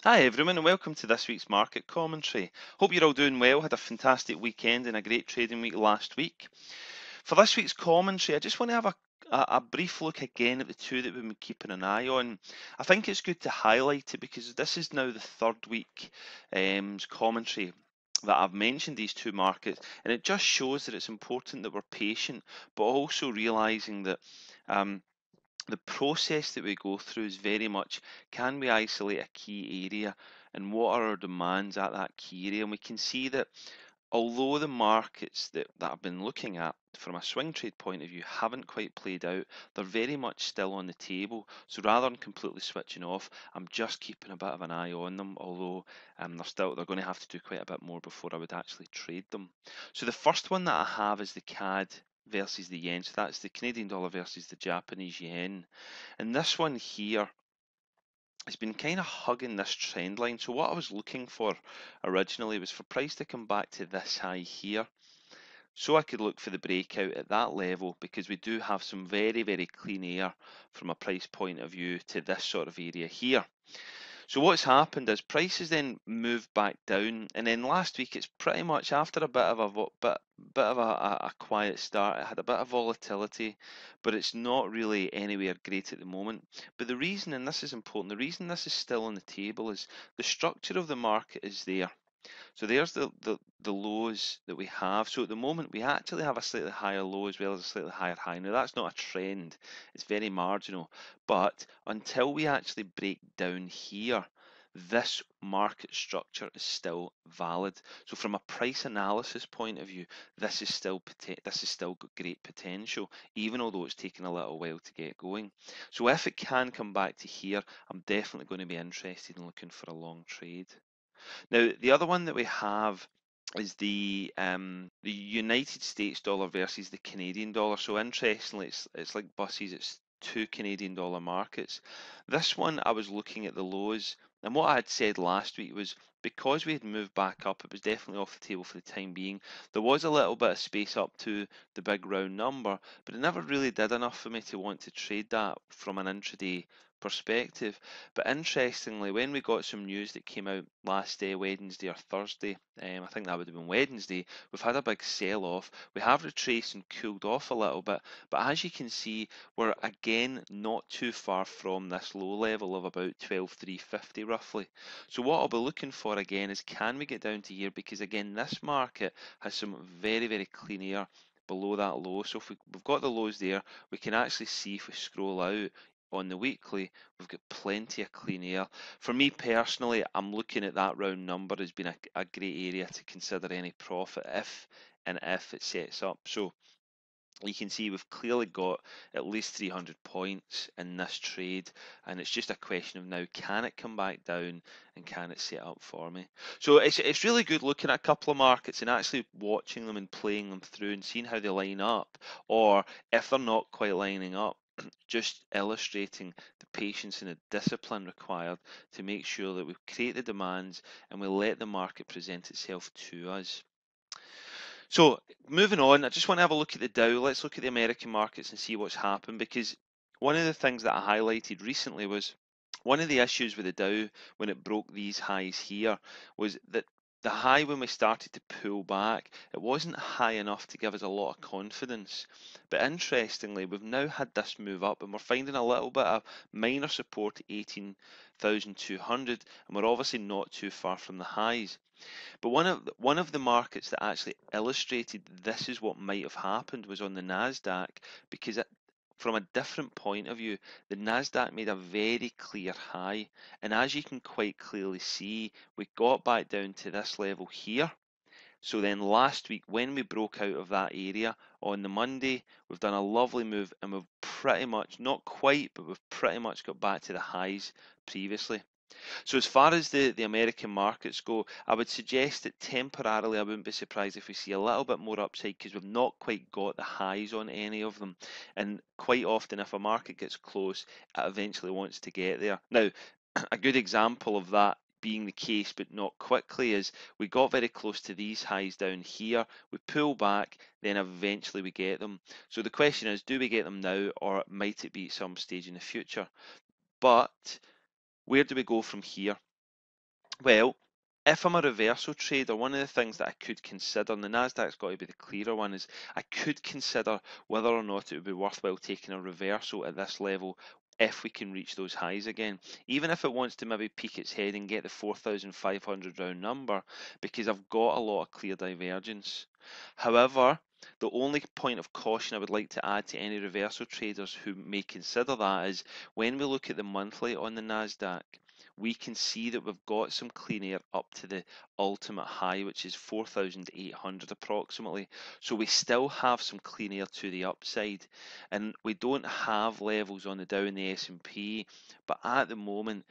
Hi everyone and welcome to this week's market commentary. Hope you're all doing well, had a fantastic weekend and a great trading week last week. For this week's commentary, I just want to have a brief look again at the two that we've been keeping an eye on. I think it's good to highlight it because this is now the third week commentary that I've mentioned these two markets, and it just shows that it's important that we're patient, but also realizing that the process that we go through is very much, can we isolate a key area and what are our demands at that key area? And we can see that although the markets that I've been looking at from a swing trade point of view haven't quite played out, they're very much still on the table. So rather than completely switching off, I'm just keeping a bit of an eye on them, although they're going to have to do quite a bit more before I would actually trade them. So the first one that I have is the CAD versus the yen. So that's the Canadian dollar versus the Japanese yen. And this one here has been kind of hugging this trend line. So what I was looking for originally was for price to come back to this high here. So I could look for the breakout at that level because we do have some very, very clean air from a price point of view to this sort of area here. So what's happened is prices then moved back down, and then last week it's pretty much after a bit of a quiet start. It had a bit of volatility, but it's not really anywhere great at the moment. But the reason, and this is important, the reason this is still on the table is the structure of the market is there. So there's the lows that we have. So at the moment, we actually have a slightly higher low as well as a slightly higher high. Now, that's not a trend. It's very marginal. But until we actually break down here, this market structure is still valid. So from a price analysis point of view, this is still got great potential, even although it's taken a little while to get going. So if it can come back to here, I'm definitely going to be interested in looking for a long trade. Now, the other one that we have is the United States dollar versus the Canadian dollar. So interestingly, it's like buses. It's two Canadian dollar markets. This one, I was looking at the lows, and what I had said last week was because we had moved back up, it was definitely off the table for the time being. There was a little bit of space up to the big round number, but it never really did enough for me to want to trade that from an intraday perspective. But interestingly, when we got some news that came out last Wednesday or Thursday, I think that would have been Wednesday, we've had a big sell-off. We have retraced and cooled off a little bit, but as you can see, we're again not too far from this low level of about 12,350 roughly. So what I'll be looking for again is, can we get down to here? Because again, this market has some very, very clean air below that low. So if we've got the lows there, we can actually see, if we scroll out on the weekly, we've got plenty of clean air. For me personally, I'm looking at that round number as being a great area to consider any profit if it sets up. So you can see we've clearly got at least 300 points in this trade, and it's just a question of now, can it come back down and can it set up for me? So it's really good looking at a couple of markets and actually watching them and playing them through and seeing how they line up, or if they're not quite lining up, just illustrating the patience and the discipline required to make sure that we create the demands and we let the market present itself to us. So moving on, I just want to have a look at the Dow. Let's look at the American markets and see what's happened, because one of the things that I highlighted recently was one of the issues with the Dow when it broke these highs here was that the high, when we started to pull back, it wasn't high enough to give us a lot of confidence. But interestingly, we've now had this move up and we're finding a little bit of minor support at 18,200, and we're obviously not too far from the highs. But one of the markets that actually illustrated this is what might have happened was on the Nasdaq, because from a different point of view, the Nasdaq made a very clear high, and as you can quite clearly see, we got back down to this level here. So then last week, when we broke out of that area on the Monday, we've done a lovely move, and we've pretty much, not quite, but we've pretty much got back to the highs previously. So as far as the American markets go, I would suggest that temporarily I wouldn't be surprised if we see a little bit more upside, because we've not quite got the highs on any of them. And quite often, if a market gets close, it eventually wants to get there. Now, a good example of that being the case, but not quickly, is we got very close to these highs down here, we pull back, then eventually we get them. So the question is, do we get them now, or might it be at some stage in the future? But where do we go from here? Well, if I'm a reversal trader, one of the things that I could consider, and the Nasdaq's got to be the clearer one, is I could consider whether or not it would be worthwhile taking a reversal at this level if we can reach those highs again. Even if it wants to maybe peek its head and get the 4,500 round number, because I've got a lot of clear divergence. However, the only point of caution I would like to add to any reversal traders who may consider that is when we look at the monthly on the Nasdaq, we can see that we've got some clean air up to the ultimate high, which is 4,800 approximately. So we still have some clean air to the upside, and we don't have levels on the Dow and the S&P, but at the moment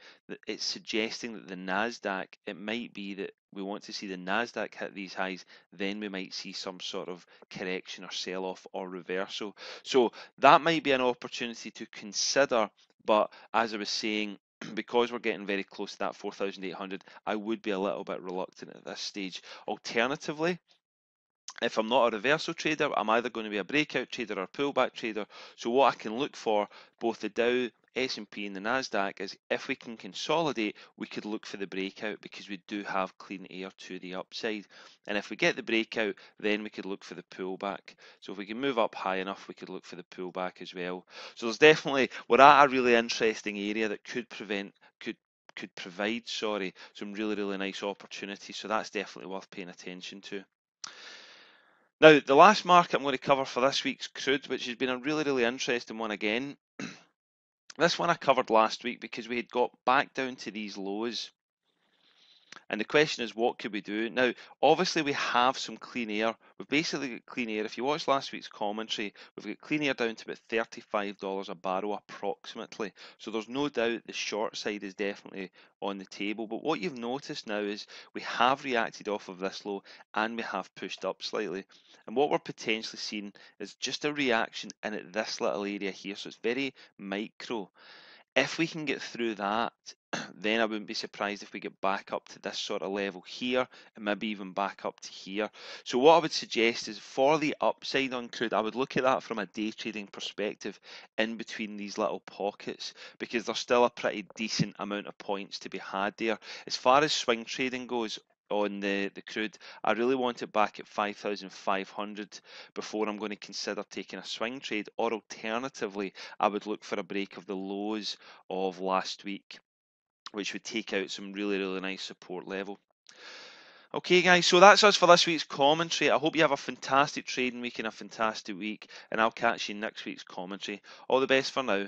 it's suggesting that the Nasdaq, it might be that we want to see the Nasdaq hit these highs, then we might see some sort of correction or sell off or reversal. So that might be an opportunity to consider, but as I was saying, because we're getting very close to that 4,800, I would be a little bit reluctant at this stage. Alternatively, if I'm not a reversal trader, I'm either going to be a breakout trader or a pullback trader. So what I can look for, both the Dow, S&P and the Nasdaq, is if we can consolidate, we could look for the breakout because we do have clean air to the upside. And if we get the breakout, then we could look for the pullback. So if we can move up high enough, we could look for the pullback as well. So there's definitely, we're at a really interesting area that could provide some really nice opportunities. So that's definitely worth paying attention to. Now, the last market I'm going to cover for this week's crude, which has been a really interesting one again. This one I covered last week because we had got back down to these lows. And the question is, what could we do? Now, obviously, we have some clean air. We've basically got clean air. If you watched last week's commentary, we've got clean air down to about $35 a barrel approximately. So there's no doubt the short side is definitely on the table. But what you've noticed now is we have reacted off of this low and we have pushed up slightly. And what we're potentially seeing is just a reaction in at this little area here. So it's very micro. If we can get through that, then I wouldn't be surprised if we get back up to this sort of level here and maybe even back up to here. So what I would suggest is for the upside on crude, I would look at that from a day trading perspective in between these little pockets because there's still a pretty decent amount of points to be had there. As far as swing trading goes, on the crude, I really want it back at 5,500 before I'm going to consider taking a swing trade, or alternatively I would look for a break of the lows of last week, which would take out some really nice support level. Okay guys, so that's us for this week's commentary. I hope you have a fantastic trading week and a fantastic week, and I'll catch you in next week's commentary. All the best for now.